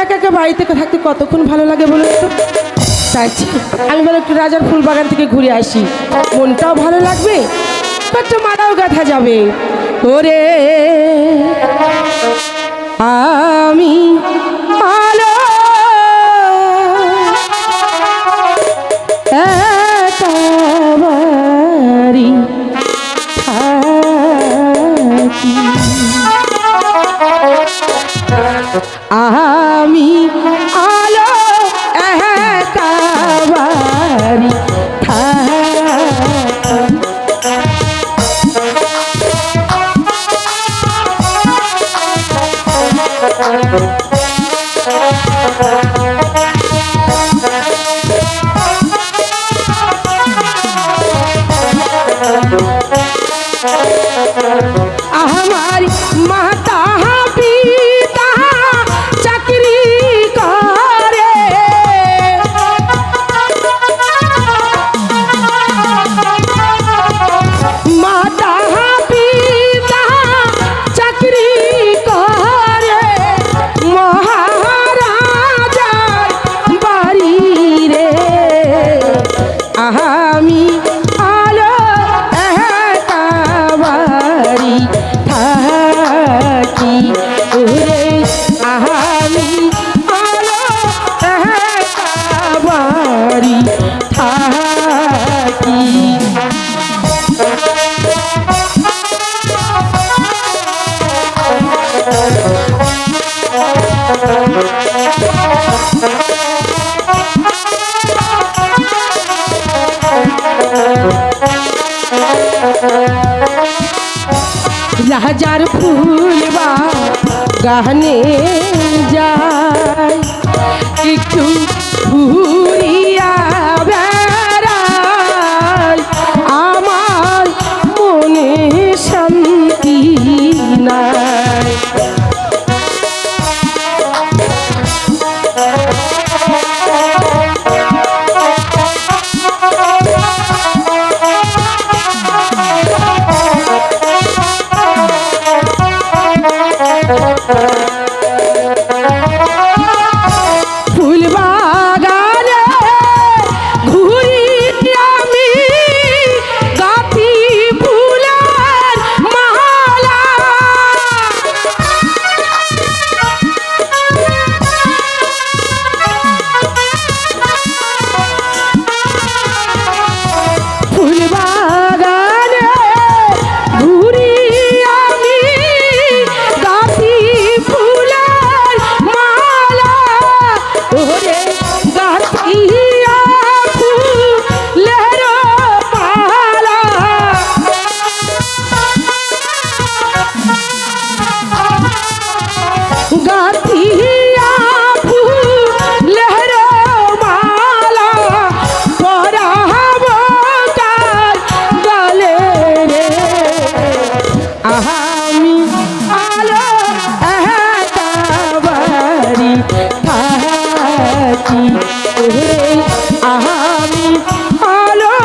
একা একা বাড়িতে থাকতে কতক্ষণ ভালো লাগে বলুন তো। চাইছি আমি বলে একটু রাজার ফুল বাগান থেকে ঘুরে আসি, মনটাও ভালো লাগবে, একটা মালাও গাঁথা যাবে। ওরে আমি আলো একাবারি থাকি, আমি আলো একাবারি আমার মাতা পিতা চাকরি করে, মাতা পিতা চাকরি করে মহারাজার বাড়ি রে, আমি আলো একাবারি থাকি, ওরে আমি আলো একাবারি থাকি। রাজার ফুল বাগানে যায় একটু ঘুরিয়া বেড়াই, আমার মনে শান্তি নাই। ফুল বাগানে ঘুরি আমি গাঁথি ফুলের মালা, ফুল বাগানে ঘুরি আমি গাঁথি ফুলের মালা, ওরে গাঁথিয়া ফুলের মালা, গাঁথিয়া ফুলের মালা পরাব কার গলে রে, আমি আলো একাবারি থাকি, ওরে আমি আলো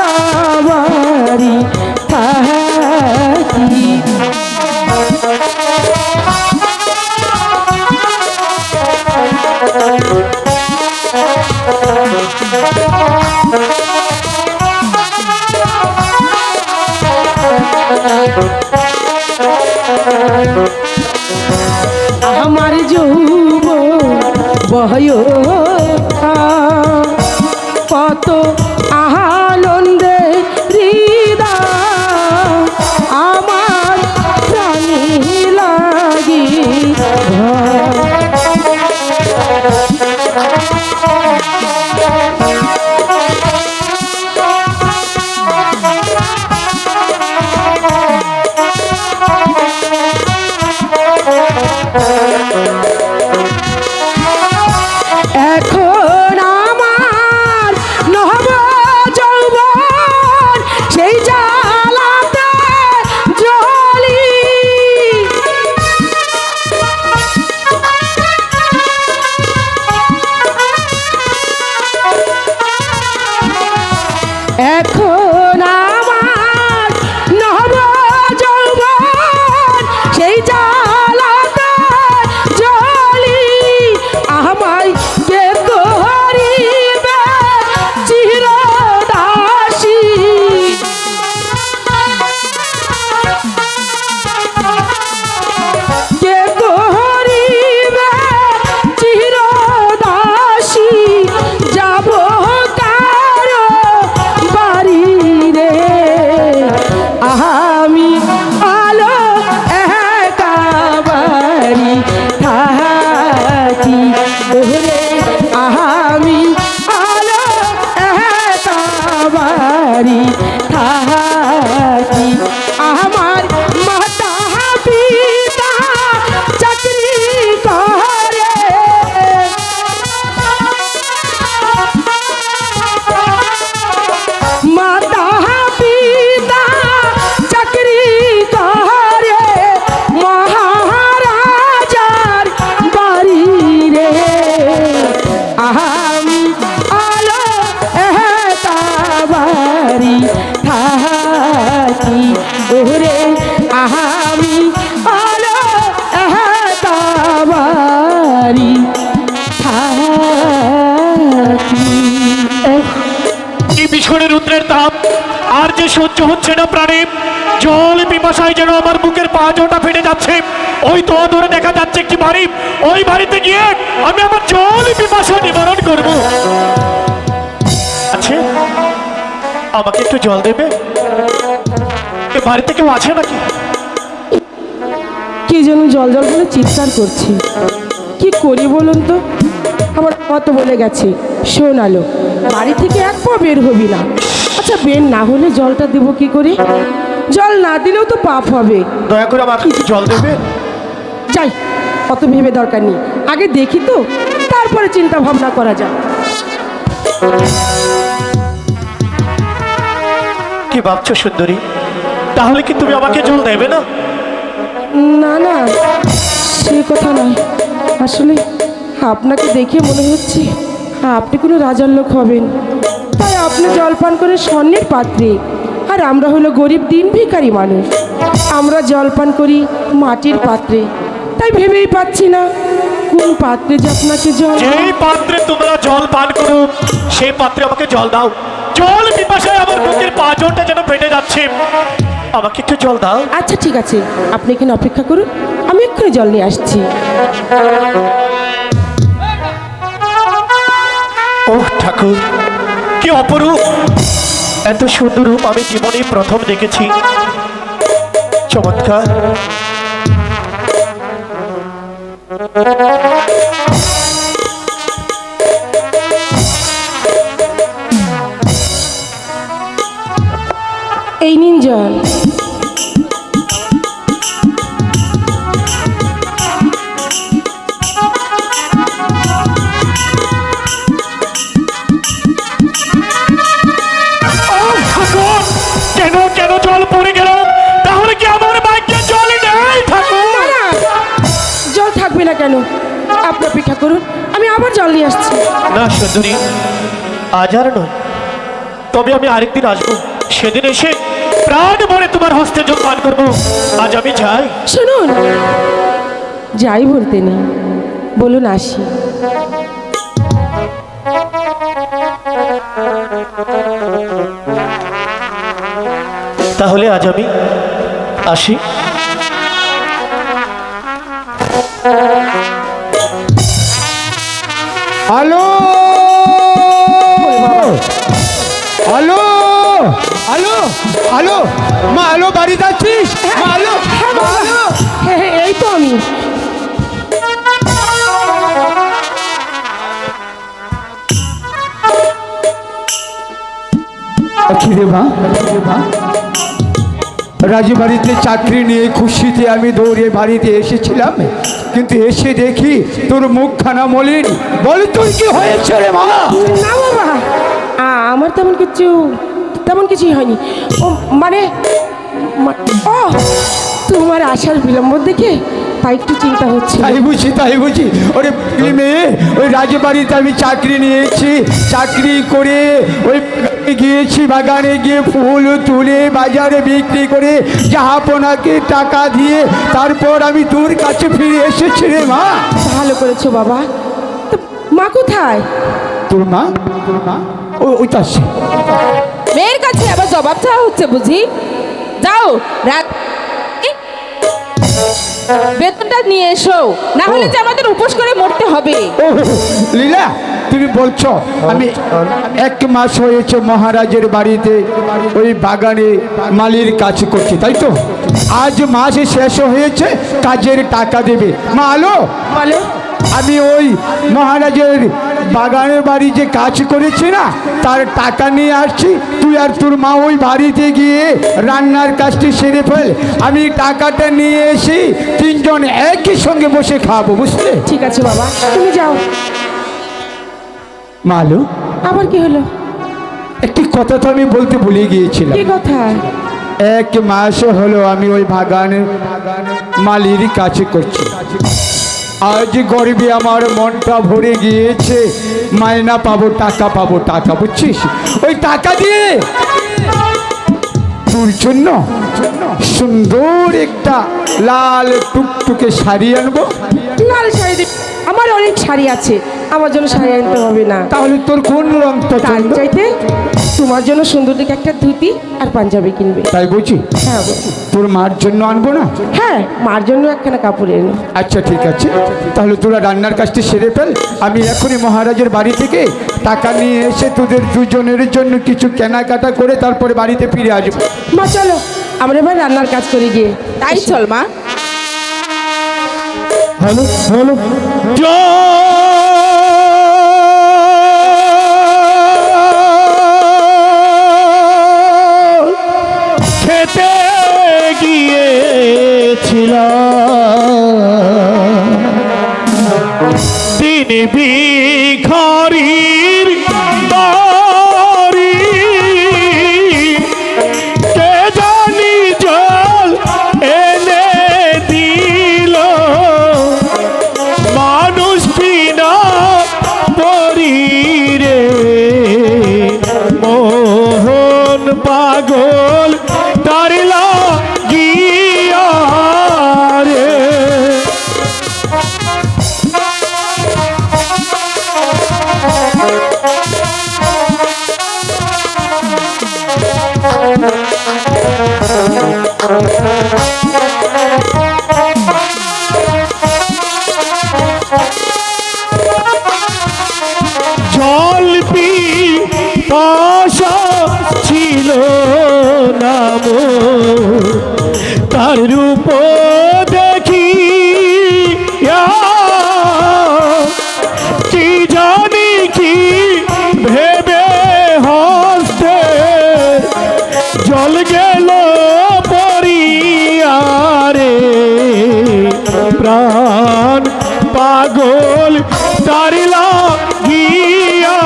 একাবারি থাকি। আমার যৌবন বয়সা কত আনন্দে হৃদয়, আমার প্রাণী লাগি যে সহ্য হচ্ছে না প্রাণে, জল পিপাসায় যেন আমার বুকের পাঁজরটা ফেটে যাচ্ছে। ওই তো দূরে দেখা যাচ্ছে একটি বাড়ি, ওই বাড়িতে গিয়ে আমি আমার জল পিপাসা নিবারণ করব। আচ্ছা, আমাকে একটু জল দেবে? এ বাড়িতে কেউ আছে নাকি? কি যেন জল জল বলে চিৎকার করছি, কি করি বলুন তো? আমার মতো বলে গেছে, শোন আলো, বাড়ি থেকে এক পা বের হবি না। আচ্ছা, বের না হলে জলটা দেবো কি করে? জল না দিলেও তো পাপ হবে। দয়া করে আমাকে একটু জল দেবে? যাই, অত ভেবে দরকার নেই, আগে দেখি তো, তারপরে চিন্তা ভাবনা করা যায়। কি ভাবছো সুন্দরী? তাহলে কি তুমি আমাকে জল দেবে না? না না, সে কথা নয়। আসলে আপনাকে দেখে মনে হচ্ছে আপনি কোনো রাজার লোক হবেন, তাই আপনি জলপান করে স্বর্ণের পাত্রে, আর আমরা হলো গরিব দিন ভিখারি মানুষ, আমরা জলপান করি মাটির পাত্রে। তাই ভেবেই পাচ্ছি না কোন পাত্রে যে আপনাকে জল। যেই পাত্রে তোমরা জল পান করো সেই পাত্রে আমাকে জল দাও। জল পিপাসায় আমার বুকের পাঁজরটা যেন ফেটে যাচ্ছে, আমাকে একটু জল দাও। আচ্ছা ঠিক আছে, আপনি এখানে অপেক্ষা করুন, আমি এক্ষুনি জল নিয়ে আসছি। ওহ ঠাকুর, কি অপরূপ! এত সুন্দর রূপ আমি জীবনে প্রথম দেখেছি। চমৎকার! এই নিন জল। কেন কেন জল পড়ে গেল? তাহলে কি আমার ভাগ্যে জল নেই ঠাকুর? না, জল থাকবে না কেন? আপনি অপেক্ষা করুন, আমি আবার জল নিয়ে আসছি। না সুন্দরী, আজ আর নয়, তবে আমি আরেকদিন আসবো। সেদিন এসে প্রাণ ভরে তোমার হস্তে জল পান করবো। আজ আমি যাই। শুনুন, যাই বলতে নেই, বলুন আসি। তাহলে আজ আমি আসি। আলো আলো আলো আলো, মা আলো, বাড়ি যাচ্ছিস? মা আলো, মা আলো। হ্যাঁ হ্যাঁ, এই তো আমি। খিদে মা, রাজবাড়িতে চাকরি নিয়ে খুশিতে আমি দৌড়ে বাড়িতে এসেছিলাম, কিন্তু এসে দেখি তোর মুখখানা মলিন। বল তোর কি হয়েছে রে মা? না বাবা, আমার তেমন কিছুই হয়নি। ও মানে ও, তোমার আসার বিলম্ব দেখে তাই একটু চিন্তা হচ্ছে। তাই বুঝি। ওরে মেয়ে, ওই রাজবাড়িতে আমি চাকরি নিয়েছি, চাকরি করে ওই গিয়েছি, বাগানে গিয়ে ফুল তুলে বাজারে বিক্রি করে জাহাপনাকে টাকা দিয়ে তারপর আমি তোর কাছে ফিরে এসেছি রে মা। ভালো করেছো বাবা। তো মা কোথায়? তোর মা ওই তো আসছে। মেয়ের কাছে আবার জবাব চাওয়া হচ্ছে বুঝি? যাও, রাত বেতনটা নিয়ে এসো, না হলে যে আমাদের উপোস করে মরতে হবে। ও লীলা, তুমি বলছো আমি 1 মাস হয়েছে মহারাজের বাড়িতে ওই বাগানে মালির কাজ করছি, তাই তো? আজ মাস শেষ হয়েছে, কাজের টাকা দেবে। মা আলো, বলো। আমি ওই মহারাজের বাগানের বাড়ি যে কাজ করেছি না, তার টাকা নিয়ে আসছি। তুই আর তোর মা ওই বাড়িতে গিয়ে রান্নার কাজটি সেরে ফেল, আমি টাকাটা নিয়ে এসে 3 জন একই সঙ্গে বসে খাবো, বুঝলে? ঠিক আছে বাবা, তুমি যাও। মালো, আবার কি হলো? একটি কথা তো আমি বলতে ভুলে গিয়েছিলাম। কি কথা? 1 মাস হলো আমি ওই বাগানের মালির কাজ করছি। আজ গরিবে আমার মনটা ভরে গিয়েছে, মাইনা পাবো, টাকা পাবো, টাকা, বুঝছিস? ওই টাকা দিয়ে তোর জন্য সুন্দর একটা লাল টুকটুকে শাড়ি আনবো। লাল শাড়ি দেবে? আমার অনেক শাড়ি আছে, আমার জন্য শাড়ি আনতে হবে না। তাহলে তোর কোন রং তার পছন্দ? চাইতে তোমার জন্য সুন্দর দেখে একটা ধুতি আর পাঞ্জাবি কিনবে। তাই বলছি, হ্যাঁ বলছি। তোর মার জন্য আনবো না? হ্যাঁ, মার জন্য একখানা কাপড় এনো। আচ্ছা ঠিক আছে, তাহলে তোরা রান্নার কাজটি সেরে ফেল। আমি এখনই মহারাজের বাড়ি থেকে টাকা নিয়ে এসে তোদের দুজনের জন্য কিছু কেনাকাটা করে তারপরে বাড়িতে ফিরে আসবো। মা চলো আমরা এবার রান্নার কাজ করে গিয়ে। তাই চল মা। হ্যালো হ্যালো, খেতে গিয়েছিলাম দিন ভিখারির বাড়ি, কে জানি জল এনে দিল মানুষ বিনা পরীরে, মোহন পাগল তারিলা গিয়া রে। জল পিপাসা ছিল নাম, তার রূপ দেখি কি জানি কি ভেবে হস্তে জল গেল পরিয়ারে, প্রাণ পাগল তারিলা গিয়া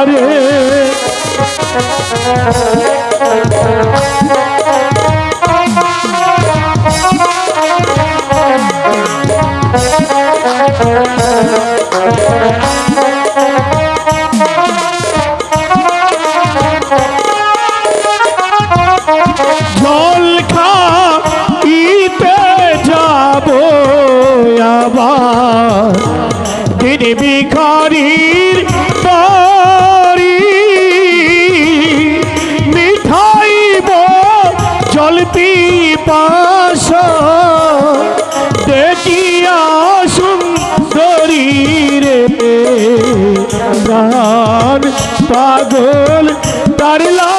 রে। জল খাইতে যাব আবার দিন ভিখারির বাড়ি, মিঠাইব জল পিপাসা দেখিয়া সুন্দরী রে, প্রাণ পাগল তারিলা